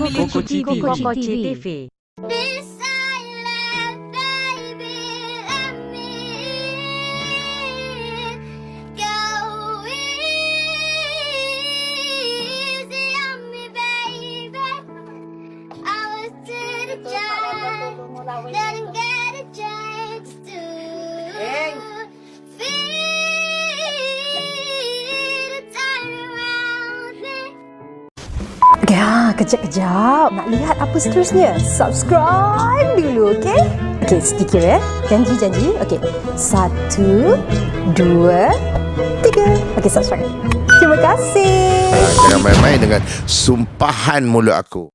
Kokoci TV. Ya, kejap-kejap. Nak lihat apa seterusnya? Subscribe dulu, okey? Okey, sedikit ya. Janji. Okey. 1, 2, 3. Okey, subscribe. Terima kasih. Jangan main-main dengan sumpahan mulut aku.